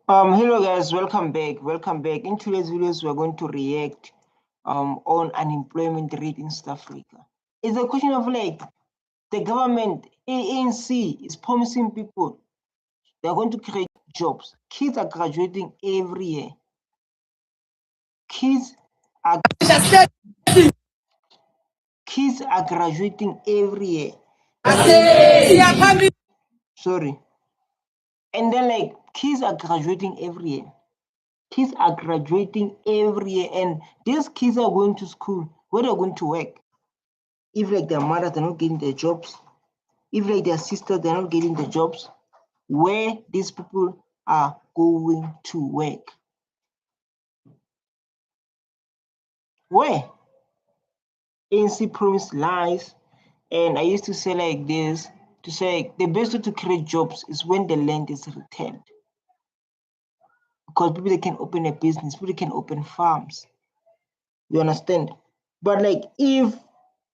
Hello guys, welcome back. Welcome back. In today's videos, we're going to react on unemployment rate in South Africa. It's a question of like the government, ANC, is promising people they're going to create jobs. Kids are graduating every year. Kids are kids are graduating every year. Sorry. And then like kids are graduating every year. Kids are graduating every year, and these kids are going to school where they're going to work. If like their mothers are not getting their jobs, if like their sisters they're not getting the jobs, where these people are going to work? Where? ANC promised lies, and I used to say like this to say the best way to create jobs is when the land is returned. Because people they can open a business, people can open farms. You understand? But like if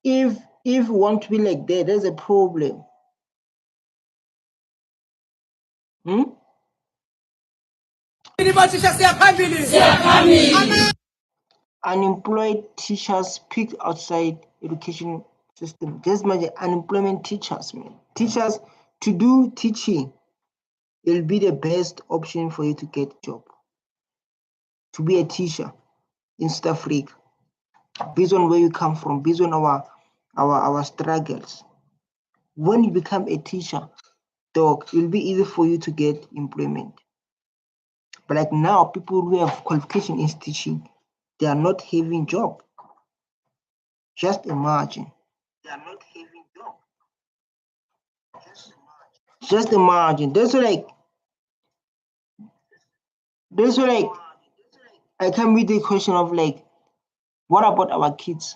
we want to be like that, there's a problem. Hmm? Unemployed teachers picked outside education system. Just imagine unemployment teachers, man. Teachers to do teaching, it'll be the best option for you to get a job. To be a teacher in South Africa, based on where you come from, based on our struggles. When you become a teacher, dog, it'll be easy for you to get employment. But like now, people who have qualification in teaching, they are not having job. Just imagine. They are not having job. Just imagine. That's like I come with the question of like, what about our kids?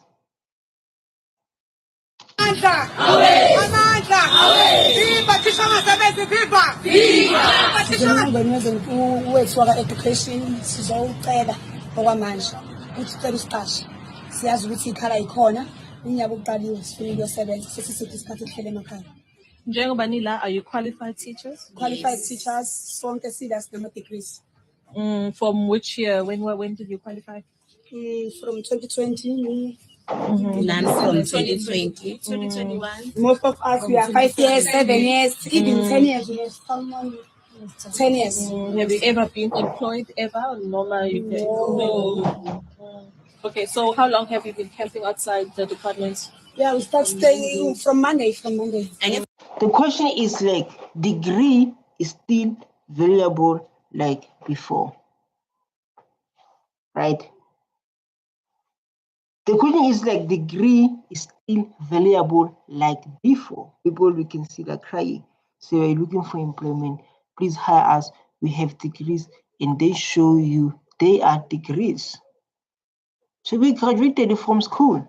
wethu waka-education sizowucela okwamanje ukuthi ucela isiqashi. Siyazi ukuthi ikhala ikhona, unyaka uqaliwe sifuna ukuyosebenza sesisiphi isikhathi kuhlele emakhaya. Njengoba nila, are you qualified teachers? Qualified teachers, sonke sila sinama-degrees. From which year? When did you qualify? From 2020. None from 2020. 2021. Most of us, we are 5 years, 7 years, even 10 years. We have someone 10 years. Have you ever been employed ever? Normal, you can. No. Okay, so how long have you been camping outside the department? Yeah, we start staying from Monday. The question is like, degree is still valuable like before, right? The question is like, degree is still valuable like before. People we can see that crying. So you're looking for employment, please hire us. We have degrees, and they show you they are degrees. So we graduated from school.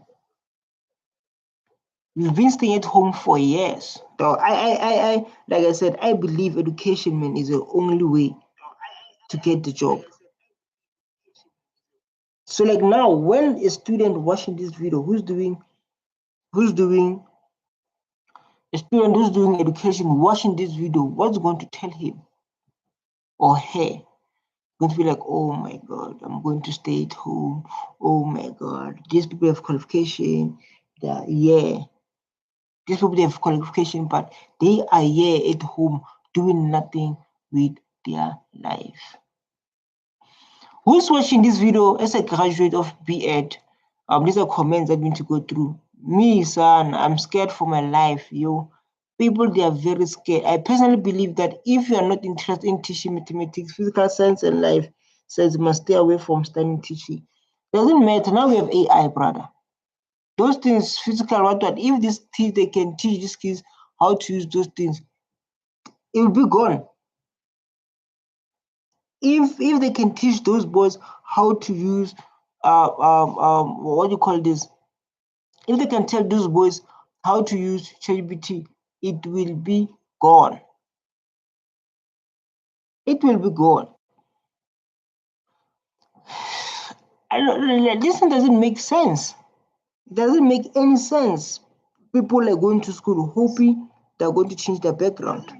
We've been staying at home for years. So I like I said, I believe education, man, is the only way to get the job. So like now, when a student watching this video who's doing a student who's doing education watching this video, what's going to tell him or her? Going to be like, oh my god, I'm going to stay at home. Oh my god, these people have qualification. Yeah, these people have qualification, but they are here at home doing nothing with their life. Who's watching this video as a graduate of B.Ed? These are comments I need to go through. Me, son, I'm scared for my life, yo. People, they are very scared. I personally believe that if you are not interested in teaching mathematics, physical science, and life science, you must stay away from studying teaching. Doesn't matter. Now we have AI, brother. Those things, physical, what? If these kids, they can teach these kids how to use those things, it will be gone. If they can teach those boys how to use what do you call this? If they can tell those boys how to use ChatGPT, it will be gone. It will be gone. I don't, this thing doesn't make sense. It doesn't make any sense. People are going to school hoping they're going to change their background.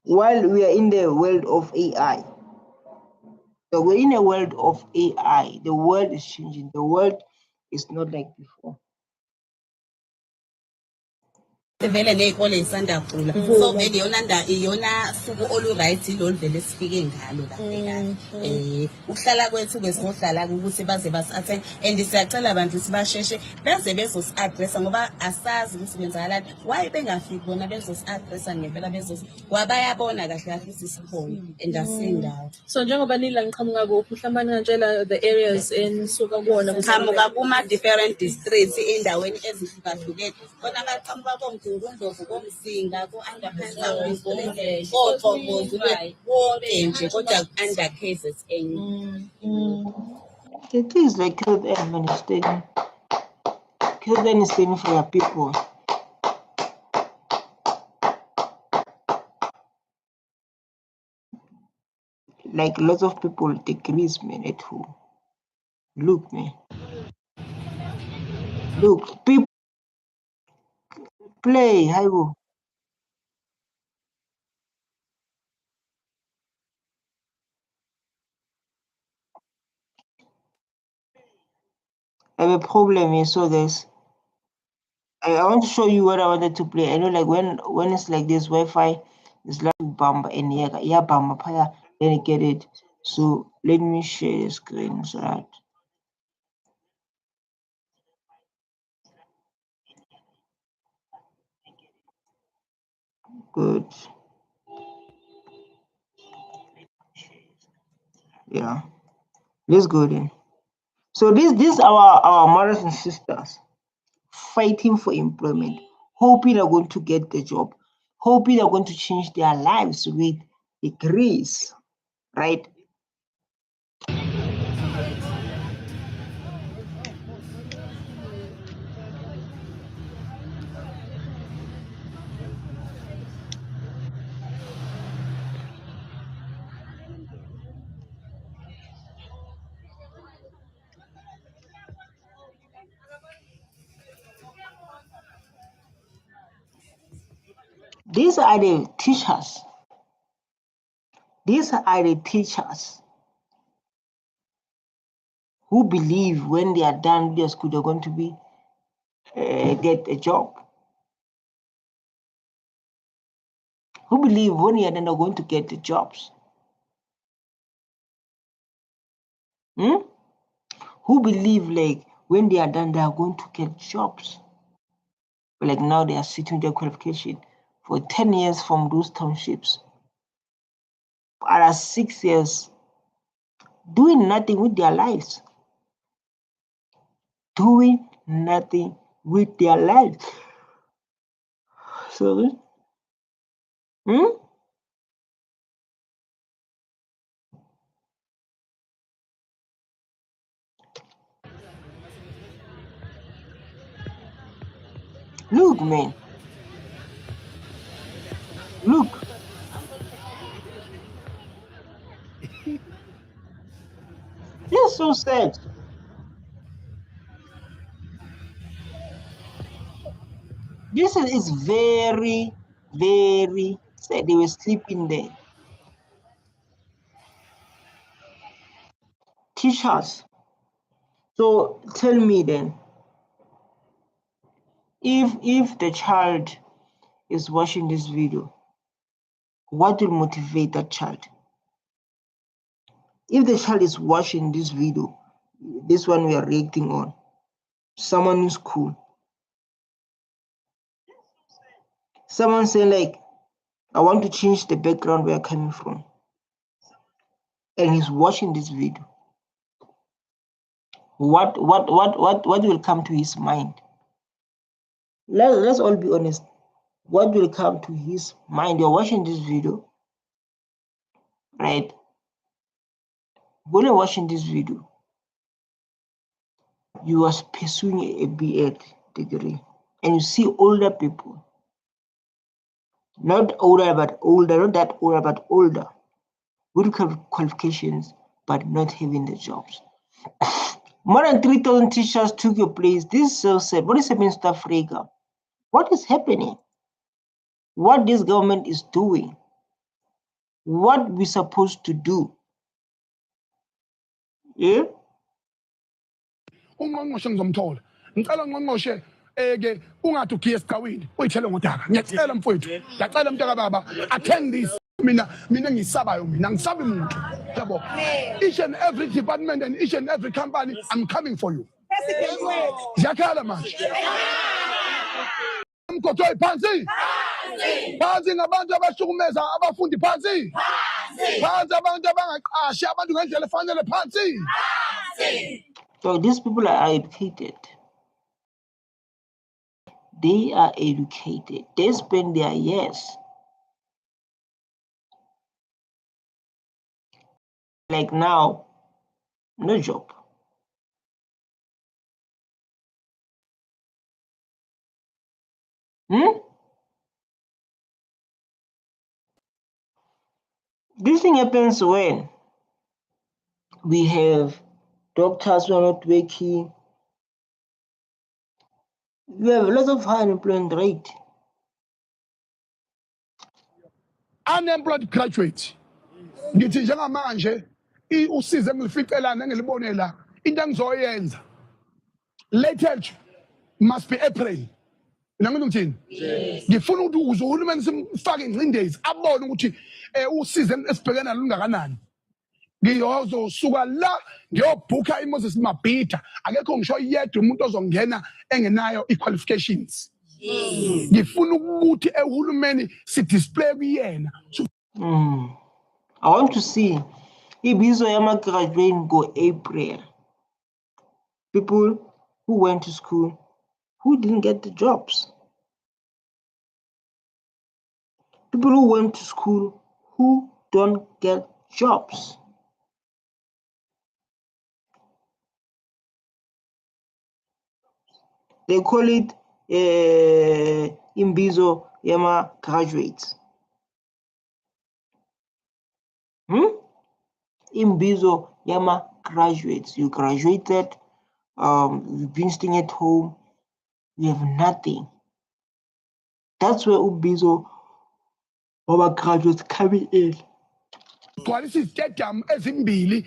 while we are in the world of AI. So we're in a world of AI. The world is changing. The world is not like before. Vele ney'kole y'sanda khula so vele iyona suku olu-right lolu vele sifike ngalo laphela ukuhlala kwethu besizohlala ukuthi baze basi-attend and siyacela abantu ukuthi basheshe beze bezosi-adressa ngoba asazi ukuthi kwenzakalani why bengafiki bona bezosi-adressa ngempela wabayabona kahle kahle ukuthi sikhona and asindawo. So njengoba nila ngiqhamuka kuphi mhlawumbe ningantshela the areas enisuka kuwona qhamuka kuma-different districts ey'ndaweni ezihlukahlukene khona baqhamuka komgungundlovu komsinga ko-underpansa koxokozi wonke nje kodwa ku-under cases enye. It is like KZN is staying. KZN is staying for your people. Like lots of people degrees, man, at home. Look, man. Look, people play, Haibo. I have a problem here, so guys. I want to show you what I wanted to play. I know like when it's like this Wi-Fi is like bamba and yeah bamba paya, then I get it. So let me share the screen so that good. Yeah. Let's go then. So this our mothers and sisters fighting for employment, hoping they're going to get the job, hoping they're going to change their lives with degrees, right? These are the teachers. These are the teachers who believe when they are done with their school, they're going to be get a job. Who believe when they are done, they're going to get the jobs. Who believe like when they are done, they are going to get jobs. But like now they are sitting their qualification for 10 years from those townships. At 6 years, doing nothing with their lives. Doing nothing with their lives. Sorry? Look, man. Look. This is so sad. This is very, very sad. They were sleeping there. Teachers. So tell me then, if the child is watching this video, what will motivate that child? If the child is watching this video, this one we are reacting on, someone in school, someone saying like, I want to change the background we are coming from, and he's watching this video, what will come to his mind? Let's all be honest. What will come to his mind? You're watching this video, right? When you're watching this video, you are pursuing a B.Ed degree, and you see older people, not older but older, not that older but older, with qualifications but not having the jobs. More than 3,000 teachers took your place. This is so sad. What is happening in South Africa? What is happening? What this government is doing? what we supposed to do. Yeah. ungqongqoshe ngizomthola ngicela ungqongqoshe ke ungathi ugiye esigcawini uyithele ngodaka ngiyacela mfowethu ngiyacela mntaka baba attend this mina ngisabayo mina ngisabi umuntu yabo each and every department and each and every company I'm coming for you ngiyakhala manje mgothoyi phansi phansi ngabantu abahlukumeza abafundi phansi phansi abantu abangaqashi abantu ngendlela efanele phansi. So these people are educated. They are educated. They spend their years. Like now, no job. This thing happens when we have doctors who are not working. We have a lot of high unemployment rate. Unemployed graduate. Ngithi njengamanje usize engilificelana engilibone la into engizoyenza latest must be April. Nami ngithini? Ngifuna ukuthi uze uhulumeni simfake ingcindezi abone ukuthi usize esibhekana lungakanani. Ngiyozosuka la ngiyobhuka iMoses Mabhida akekho ngisho yedwa umuntu ozongena engenayo iqualifications. Ngifuna ukuthi ehulumeni si display kuyena. I want to see Ibizo Yama graduate go April. People who went to school who didn't get the jobs. People who went to school who don't get jobs. They call it Imbizo Yama graduates. Imbizo Yama graduates. You graduated, you've been staying at home, you have nothing. That's where Umbizo Yama graduates coming in. Quality stadium ezimbili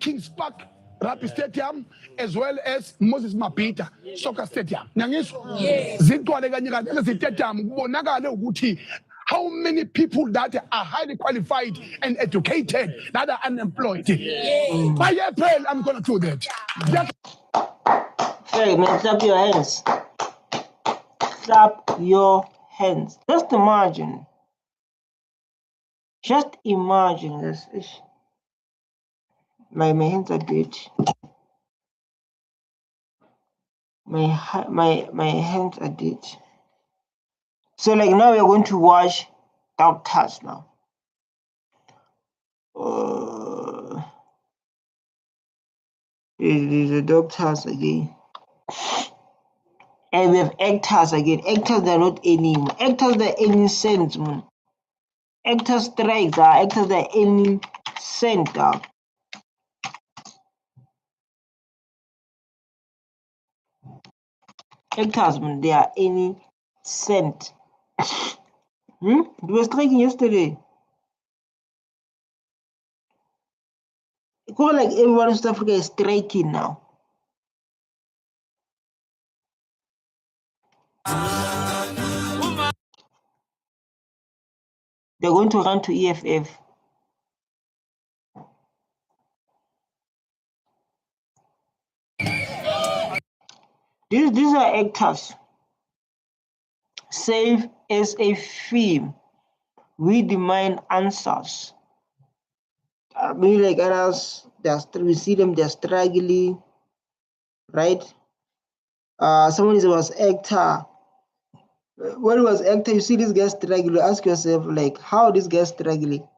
Kings Park Rugby Stadium as well as Moses Mabhida Soccer Stadium. Nyangisho? Zintwale kanye kanye lezi stadium kubonakala ukuthi how many people that are highly qualified and educated that are unemployed. By April, I'm going to do that. Hey, man, clap your hands. Clap your hands. Just imagine. Just imagine this. My hands are dirty. My hands are dirty. So like now we're going to watch doctors now. These are doctors again. And we have actors again. Actors, they're not any. Actors, they're any sense, man. Actors strikes are actors, they're any center. Actors, man, they are any cent. They were striking yesterday. It's like everyone in South Africa is striking now. They're going to run to EFF. These are actors. Save as a film. We demand answers. I mean, like others, we see them, they're struggling, right? Someone was actor. When he was actor, you see this guy struggling. Ask yourself, like, how this guy struggling?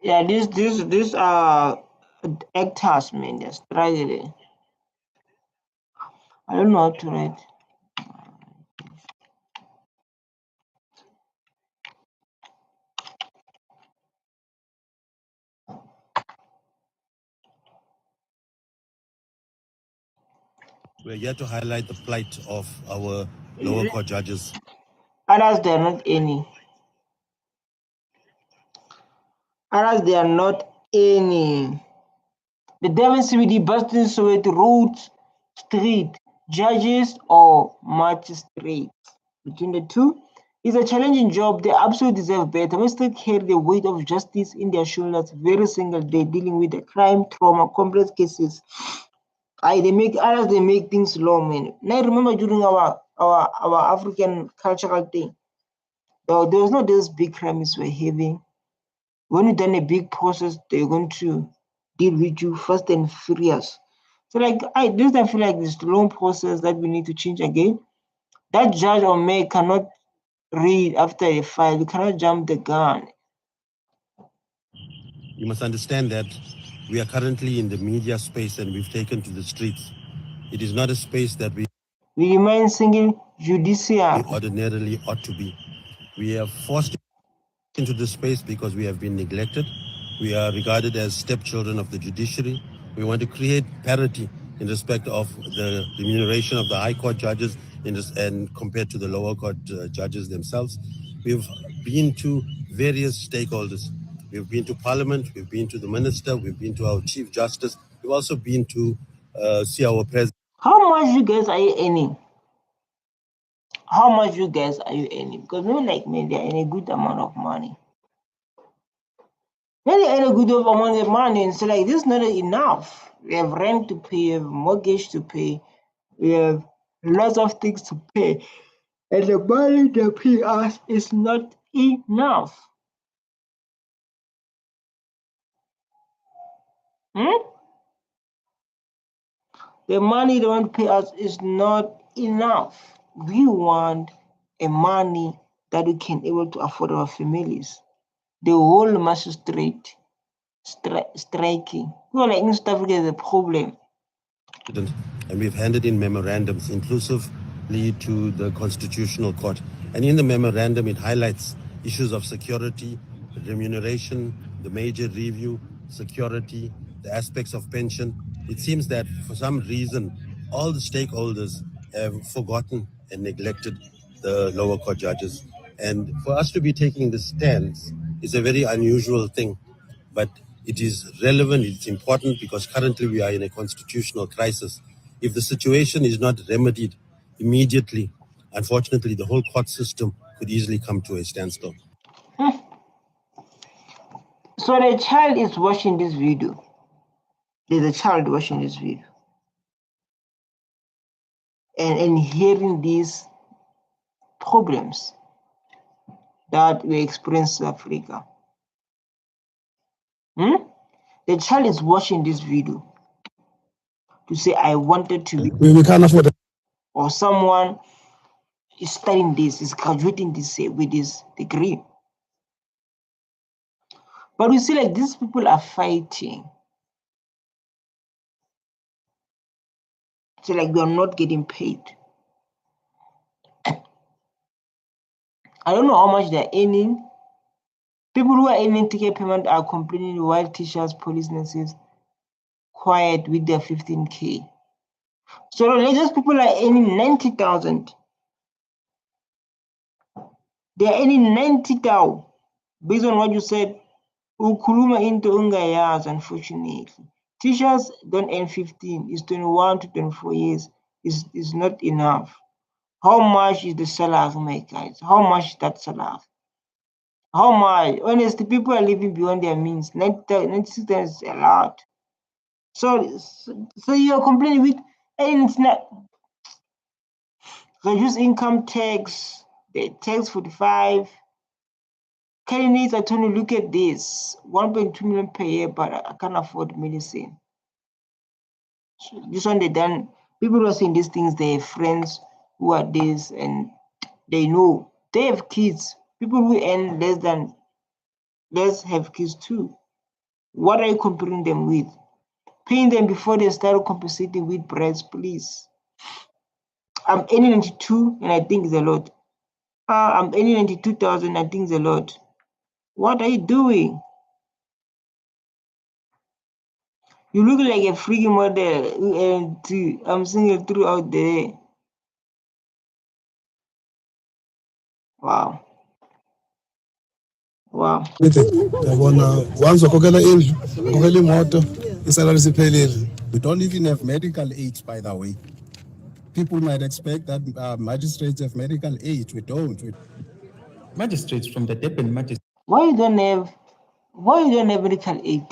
Yeah, these are actors, man. They're struggling. I don't know how to write. We're here to highlight the plight of our lower court judges. Others, there are not any. Others, there are not any. The difference with the Boston Soweto Road Street judges or magistrates between the two is a challenging job. They absolutely deserve better. Magistrates carry the weight of justice in their shoulders every single day, dealing with the crime, trauma, complex cases. They make things low, man. Now I remember during our African cultural thing, there was not those big crimes we're having. When you done a big process, they're going to deal with you fast and furious. So like I feel like this long process that we need to change again. That judge or mayor cannot read after a file. You cannot jump the gun. You must understand that we are currently in the media space and we've taken to the streets. It is not a space that we remain single judiciary. ordinarily ought to be. We have forced into this space because we have been neglected. We are regarded as stepchildren of the judiciary. We want to create parity in respect of the remuneration of the high court judges and compared to the lower court judges themselves. We've been to various stakeholders. We've been to Parliament, we've been to the Minister, we've been to our Chief Justice, we've also been to see our President. How much you guys are you earning? How much you guys are you earning? Because maybe like me, they're in a good amount of money. When they earn a good amount of money, and so like this is not enough. We have rent to pay, we have mortgage to pay, we have lots of things to pay. And the money they pay us is not enough. The money they want to pay us is not enough. We want a money that we can able to afford our families. The whole magistrate striking. Well, like in South Africa is a problem. And we've handed in memorandums inclusively to the Constitutional Court. And in the memorandum, it highlights issues of security, remuneration, the major review, security, the aspects of pension. It seems that for some reason, all the stakeholders have forgotten and neglected the lower court judges. And for us to be taking this stance is a very unusual thing. But it is relevant, it's important because currently we are in a constitutional crisis. If the situation is not remedied immediately, unfortunately, the whole court system could easily come to a standstill. So the child is watching this video. There's a child watching this video. And hearing these problems that we experience in Africa. The child is watching this video to say, I wanted to be. We can't afford it. Or someone is studying this, is graduating this with this degree. But we see like these people are fighting. So like they're not getting paid. I don't know how much they're earning. People who are earning ticket payment are complaining while teachers, police, nurses quiet with their 15K. So religious people are earning 90,000. They are earning 90,000 based on what you said. Ukuluma into ungayas, unfortunately. Teachers don't earn 15. It's 21 to 24 years. Is not enough. How much is the salary, my guys? How much is that salary? How much? Honestly, people are living beyond their means. 96 is a lot. So you're complaining with, and it's not reduce income tax, the tax 45. Candidates are trying to look at this 1.2 million per year, but I can't afford medicine. So this one they done. People who are saying these things, they have friends who are this, and they know they have kids. People who earn less have kids too. What are you comparing them with? Paying them before they start compensating with breads, please. I'm earning 92 and I think it's a lot. I'm earning 92,000, I think it's a lot. What are you doing? You look like a freaking model, and I'm single throughout there. Wow. Wow. Yabona once ukhokhela indlu, ukhokhela imoto, isalary siphelile. We don't even have medical aid, by the way. People might expect that magistrates have medical aid. We don't. Magistrates from the Durban magistrate. Why you don't have medical aid?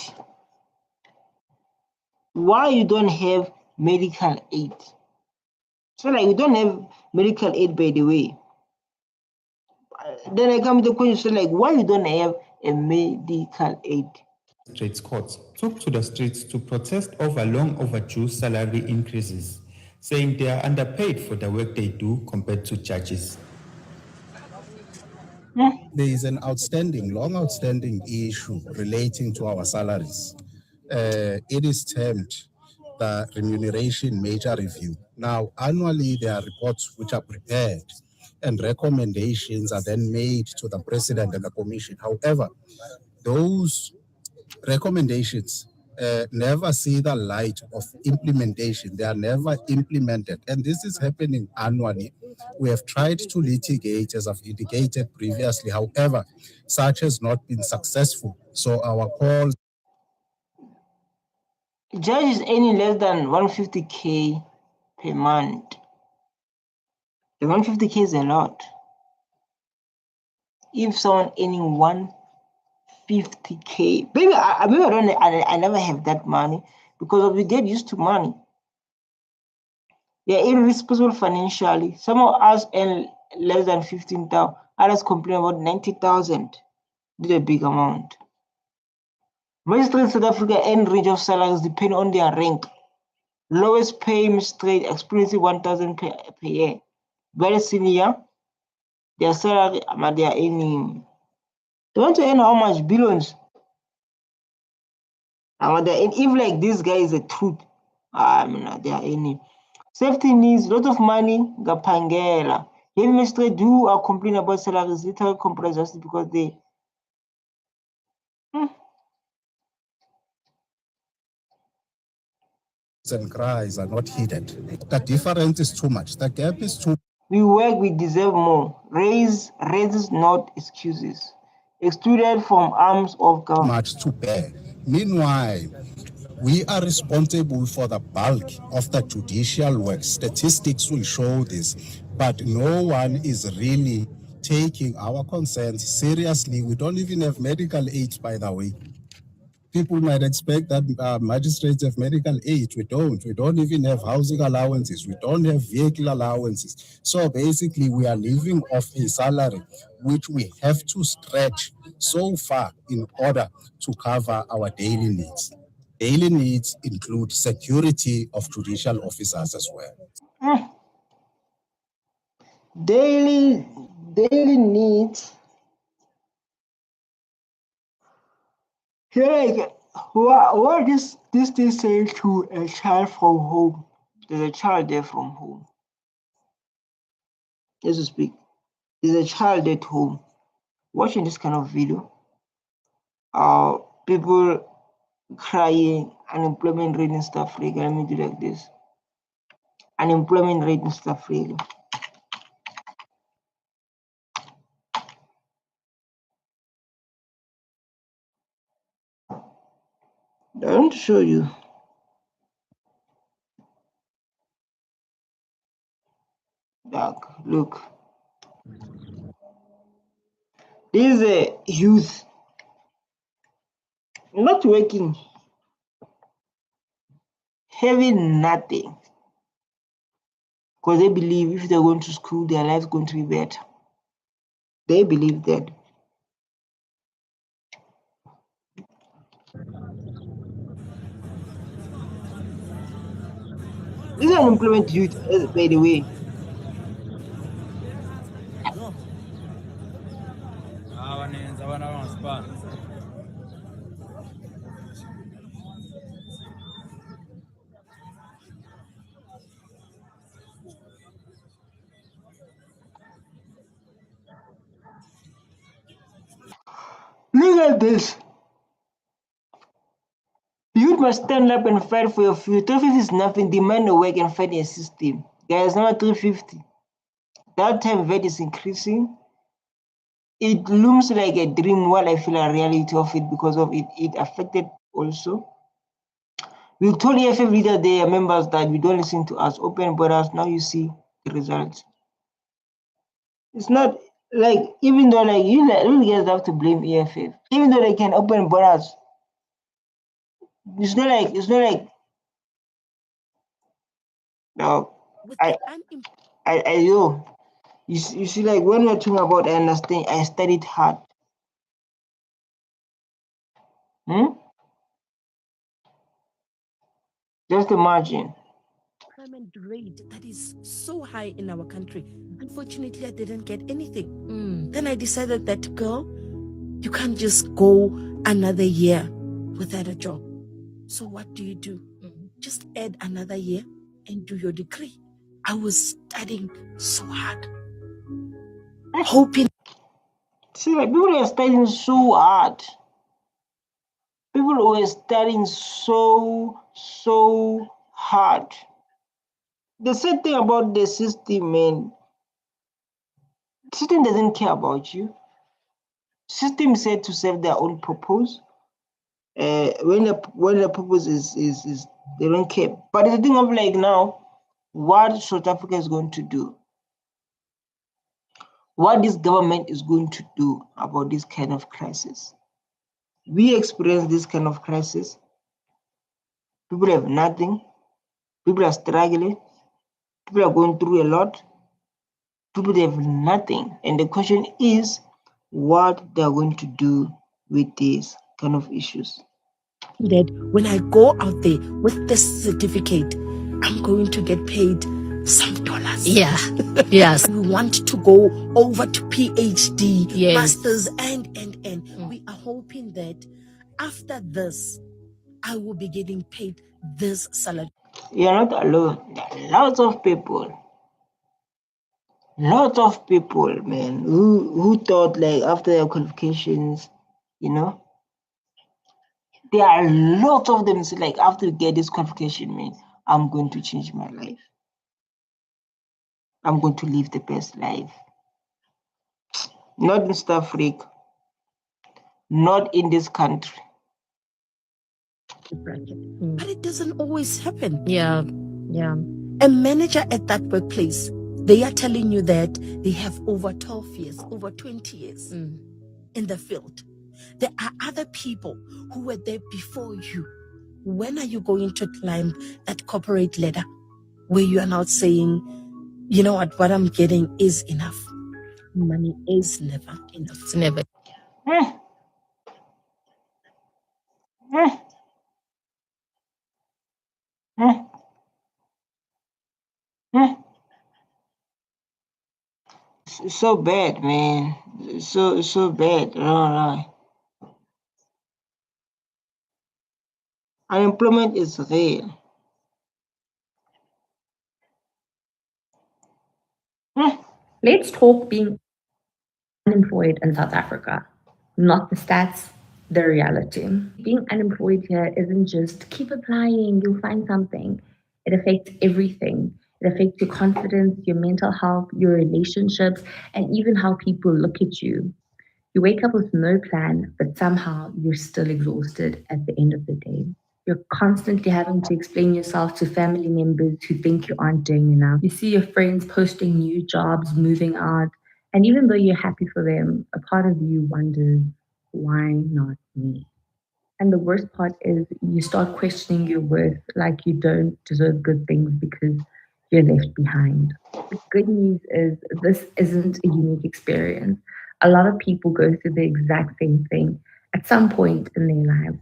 Why you don't have medical aid? So like you don't have medical aid, by the way. Then I come to the question, so like why you don't have a medical aid? Trades courts took to the streets to protest over long overdue salary increases, saying they are underpaid for the work they do compared to judges. There is an long outstanding issue relating to our salaries. It is termed the Remuneration Major Review. Now, annually, there are reports which are prepared and recommendations are then made to the President and the Commission. However, those recommendations never see the light of implementation. They are never implemented. And this is happening annually. We have tried to litigate, as I've indicated previously. However, such has not been successful. So our call. Judge is earning less than 150K per month. The 150K is a lot. If someone earning 150K, maybe I never have that money because we get used to money. They are irresponsible financially. Some of us earn less than 15,000. Others complain about 90,000. This is a big amount. Magistrates in South Africa earn range of salaries depending on their rank. Lowest pay magistrate experiencing 1,000 per year. Very senior, their salary, they are earning. They want to earn how much? Billions. If like this guy is a truth, they are earning. Safety needs a lot of money. Gapangela. Heavy magistrates who are complaining about salaries literally compress just because they. And cries are not heeded. The difference is too much. The gap is too. We work, we deserve more. Raises not excuses. Excluded from arms of government. Much to bear. Meanwhile, we are responsible for the bulk of the judicial work. Statistics will show this, but no one is really taking our concerns seriously. We don't even have medical aid, by the way. People might expect that magistrates have medical aid. We don't. We don't even have housing allowances. We don't have vehicle allowances. So basically, we are living off a salary, which we have to stretch so far in order to cover our daily needs. Daily needs include security of judicial officers as well. Daily needs. Like, what is this thing saying to a child from home? There's a child there from home. Let's speak. There's a child at home watching this kind of video. People crying, unemployment rate in South Africa. Let me do like this. Unemployment rate in South Africa. I want to show you. Look. This is a youth not working, having nothing, because they believe if they're going to school, their life is going to be better. They believe that. This is unemployment youth, by the way. Look at this. Youth must stand up and fight for your future. 350 is nothing. Demand a work and fight a system. Guys, number 350. That time VAT is increasing. It looms like a dream while I feel a reality of it because of it. It affected also. We told EFF leader their members that we don't listen to us. Open borders. Now you see the results. It's not like, even though like you guys have to blame EFF. Even though they can open borders, it's not like no. You see, like when we're talking about, I understand. I studied hard. Just imagine. Employment rate that is so high in our country. Unfortunately, I didn't get anything. Then I decided that, girl, you can't just go another year without a job. So what do? Just add another year and do your degree. I was studying so hard, hoping. See, like people are studying so hard. People were studying so hard. The sad thing about the system, man, system doesn't care about you. System said to serve their own purpose. When the purpose is they don't care. But the thing of like now, what South Africa is going to do, what this government is going to do about this kind of crisis. We experience this kind of crisis. People have nothing. People are struggling. People are going through a lot. People have nothing. And the question is what they're going to do with these kind of issues. That when I go out there with this certificate, I'm going to get paid some dollars. Yeah. Yes. We want to go over to PhD, Yes. masters, and we are hoping that after this, I will be getting paid this salary. You're not alone. There are lots of people, man, who thought like after their qualifications, there are lots of them say like after you get this qualification, man, I'm going to change my life. I'm going to live the best life. Not in South Africa, not in this country. But it doesn't always happen. Yeah. A manager at that workplace, they are telling you that they have over 12 years, over 20 years in the field. There are other people who were there before you. When are you going to climb that corporate ladder where you are now saying, you know what I'm getting is enough? Money is never enough. It's never. It's so bad, man. It's so bad. No. Unemployment is real. Let's talk being unemployed in South Africa, not the stats, the reality. Being unemployed here isn't just keep applying, you'll find something. It affects everything. It affects your confidence, your mental health, your relationships, and even how people look at you. You wake up with no plan, but somehow you're still exhausted at the end of the day. You're constantly having to explain yourself to family members who think you aren't doing enough. You see your friends posting new jobs, moving out, and even though you're happy for them, a part of you wonders, why not me? And the worst part is you start questioning your worth like you don't deserve good things because you're left behind. The good news is this isn't a unique experience. A lot of people go through the exact same thing at some point in their lives.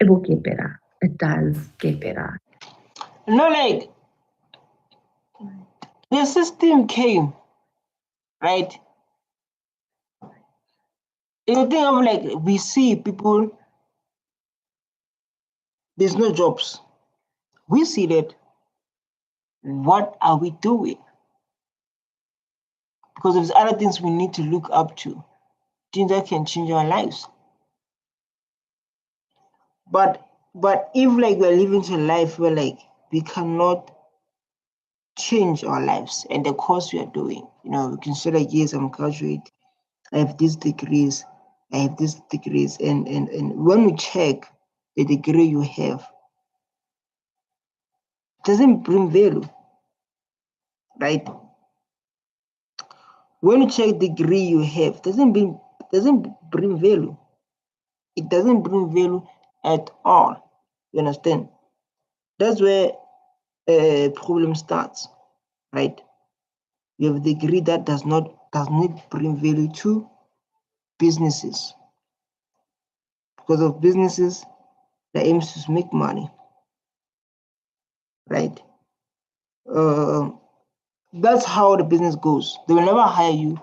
It will get better. It does get better. Like the system came, right? The thing of like we see people, there's no jobs. We see that. What are we doing? Because there's other things we need to look up to. Things that can change our lives. But if like we're living a life where like we cannot change our lives and the course we are doing, we can say like, yes, I'm graduate, I have these degrees, and when we check the degree you have, it doesn't bring value, right? When you check the degree you have, doesn't bring value. It doesn't bring value at all. You understand? That's where a problem starts, right? You have a degree that does not bring value to businesses, because of businesses that aims to make money, right? That's how the business goes. They will never hire you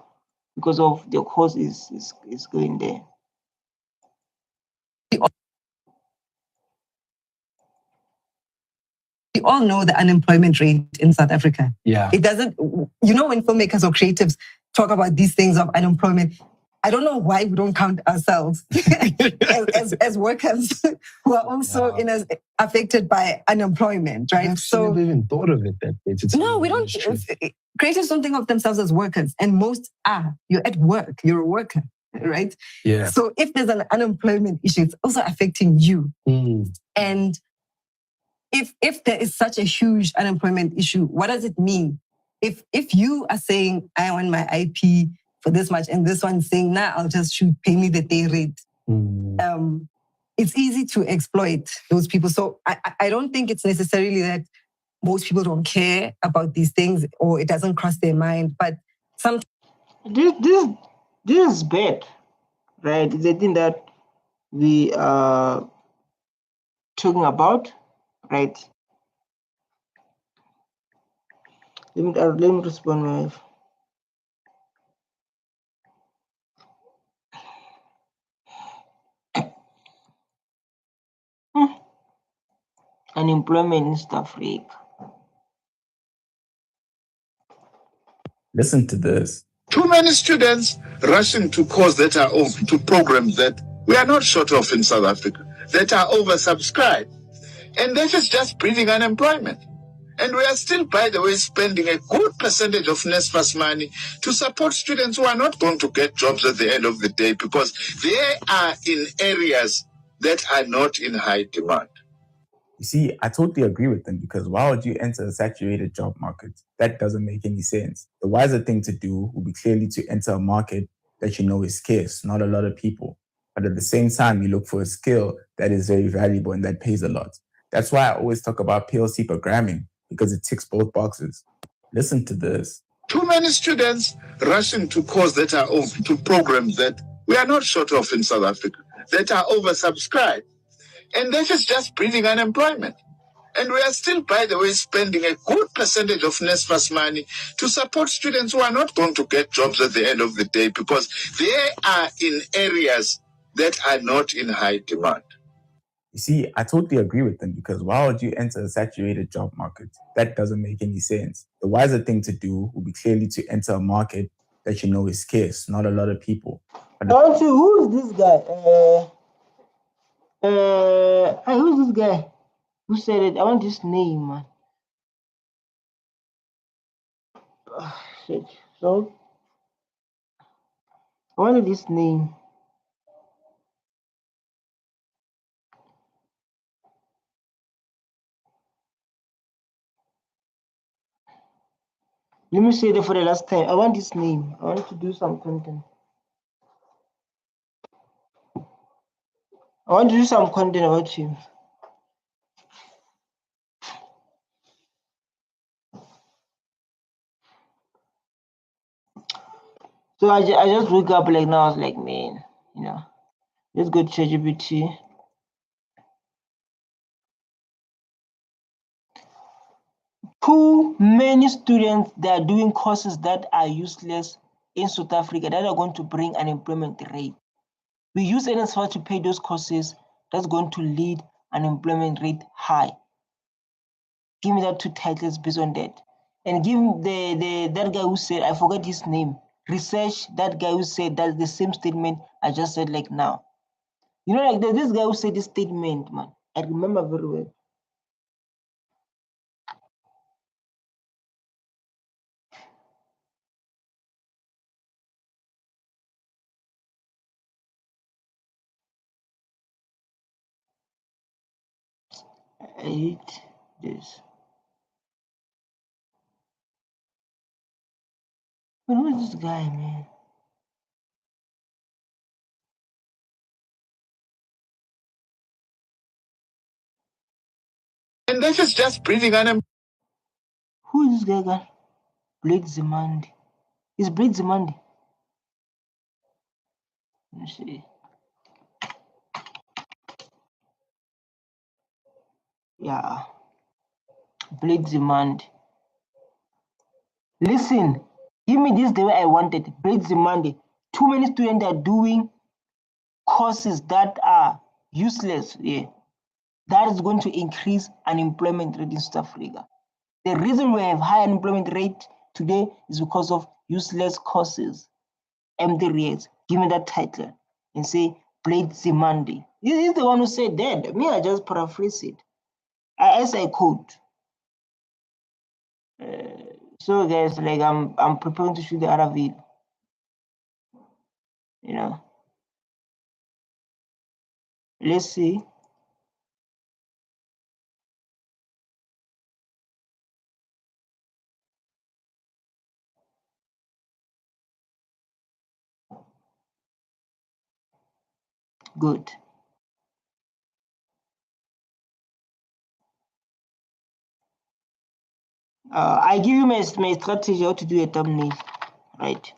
because of your course is going there. We all know the unemployment rate in South Africa. Yeah. It doesn't, when filmmakers or creatives talk about these things of unemployment, I don't know why we don't count ourselves as workers who are also affected by unemployment, right? I've never even thought of it that way. No, we don't. Creators don't think of themselves as workers, and most are. You're at work. You're a worker, right? Yeah. So if there's an unemployment issue, it's also affecting you. And if there is such a huge unemployment issue, what does it mean? If you are saying, I want my IP for this much, and this one's saying, nah, I'll just shoot, pay me the day rate. It's easy to exploit those people. So I don't think it's necessarily that most people don't care about these things or it doesn't cross their mind, but sometimes this is bad, right? It's the thing that we are talking about, right? Let me respond, my wife. Unemployment in South Africa. Listen to this. Too many students rushing to courses that are to programs that we are not short of in South Africa, that are oversubscribed. And that is just breeding unemployment. And we are still, by the way, spending a good percentage of NSFAS money to support students who are not going to get jobs at the end of the day because they are in areas that are not in high demand. You see, I totally agree with them because why would you enter a saturated job market? That doesn't make any sense. The wiser thing to do would be clearly to enter a market that you know is scarce, not a lot of people. But at the same time, you look for a skill that is very valuable and that pays a lot. That's why I always talk about PLC programming because it ticks both boxes. Listen to this. Too many students rushing to courses that are to programs that we are not short of in South Africa, that are oversubscribed. And that is just breeding unemployment. And we are still, by the way, spending a good percentage of NSFAS money to support students who are not going to get jobs at the end of the day because they are in areas that are not in high demand. You see, I totally agree with them because why would you enter a saturated job market? That doesn't make any sense. The wiser thing to do would be clearly to enter a market that you know is scarce, not a lot of people. Who is this guy? Who's this guy? Who said it? I want this name, man. Shit. So I wanted this name. Let me say it for the last time. I want this name. I want to do some content. I want to do some content about him. So I just wake up like now. I was like, man, let's go to ChatGPT. Too many students that are doing courses that are useless in South Africa that are going to bring unemployment rate. We use NSFAS to pay those courses. That's going to lead unemployment rate high. Give me that 2 titles based on that, and give that guy who said, I forgot his name. Research that guy who said that the same statement I just said like now. You know, like there's this guy who said this statement, man. I remember very well. I hate this. But who is this guy, man? And this is just breeding unemployment. Who is this guy? Blade Zimandi. Is Blade Zimandi? Let me see. Yeah. Blade Zimandi. Listen, give me this the way I wanted. Blade Zimandi. Too many students are doing courses that are useless. Yeah. That is going to increase unemployment rate in South Africa. The reason we have high unemployment rate today is because of useless courses. MD React, give me that title and say Blade Zimandi. He's the one who said that. Me, I just paraphrase it. As I quote. So guys, like I'm preparing to shoot the other video. You know. Let's see. Good. I give you my strategy how to do a thumbnail, right?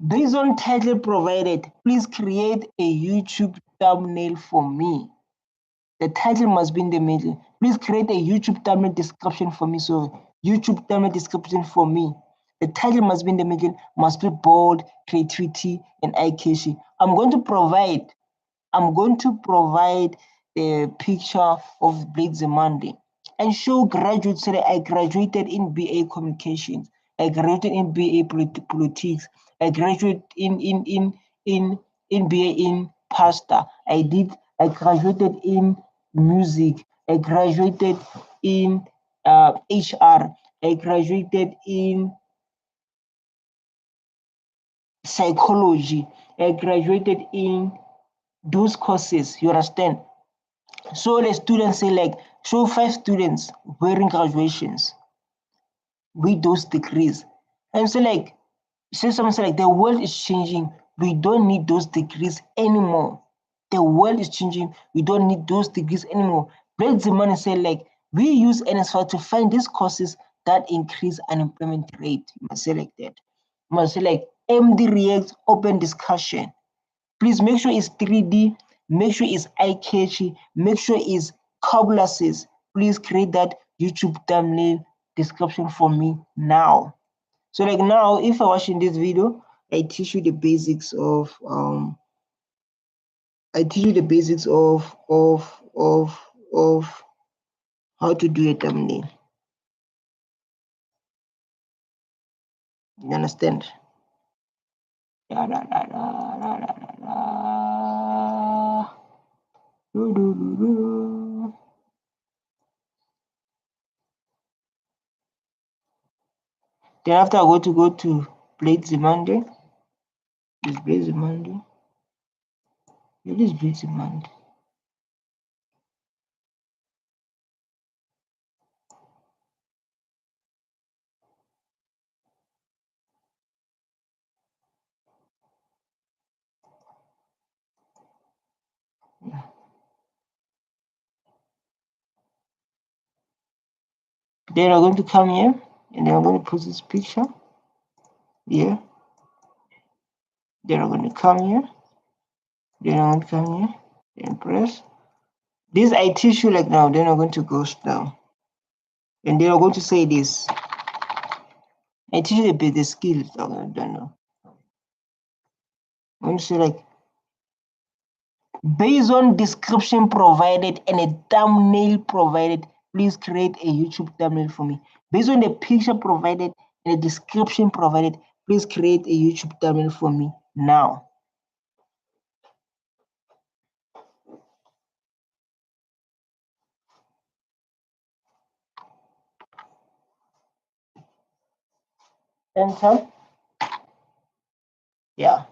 Based on title provided, please create a YouTube thumbnail for me. The title must be in the middle. Please create a YouTube thumbnail description for me. So YouTube thumbnail description for me. The title must be in the middle, must be bold, creativity, and eye-catchy. I'm going to provide a picture of Blade Zimandi and show graduates that I graduated in BA Communications. I graduated in BA Politics. I graduated in BA in Pasta. I graduated in Music. I graduated in HR. I graduated in Psychology. I graduated in those courses. You understand? So the students say like, show 5 students wearing graduations with those degrees. And so like, say someone say like, the world is changing. We don't need those degrees anymore. The world is changing. We don't need those degrees anymore. Blade Zimani said like, we use NSF to find these courses that increase unemployment rate. You must say like that. You must say like, MD React open discussion. Please make sure it's 3D, make sure it's eye-catchy, make sure it's cobblasses. Please create that YouTube thumbnail description for me now. So like now, if you're watching this video, I teach you the basics of how to do a thumbnail. You understand? Da, da, da, da, da, da, da. Do, do, do, do. Then after I go to Blade Zimandi. This Blade Zimandi. It is Blade Zimandi. Yeah. Then I'm going to come here and then I'm going to put this picture here. Then I'm going to come here. Then I'm going to come here and press. This I teach you like now. Then I'm going to go down. And then I'm going to say this. I teach you the skills. I don't know. I'm going to say like, based on description provided and a thumbnail provided, please create a YouTube thumbnail for me. Based on the picture provided and the description provided, please create a YouTube thumbnail for me now. Enter. Yeah.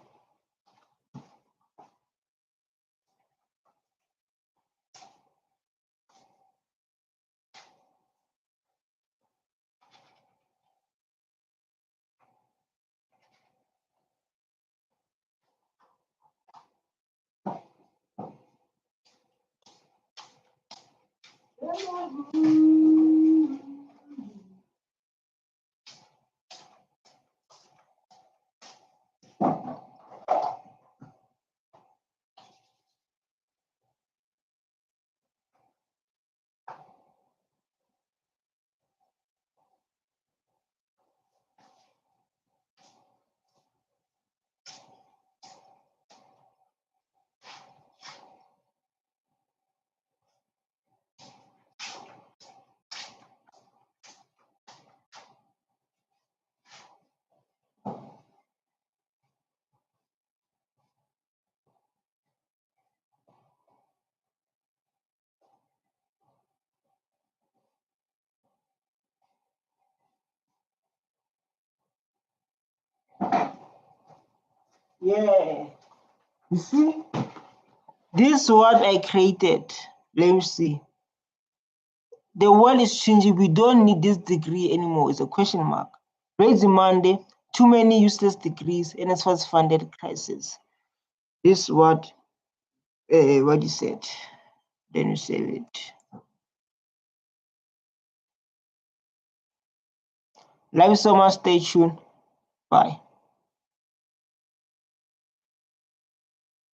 Yeah. You see, this is what I created. Let me see. The world is changing. We don't need this degree anymore. It's a question mark. Raise Monday, too many useless degrees, and it's was funded crisis. This is what you said. Then you save it. Love you so much. Stay tuned. Bye.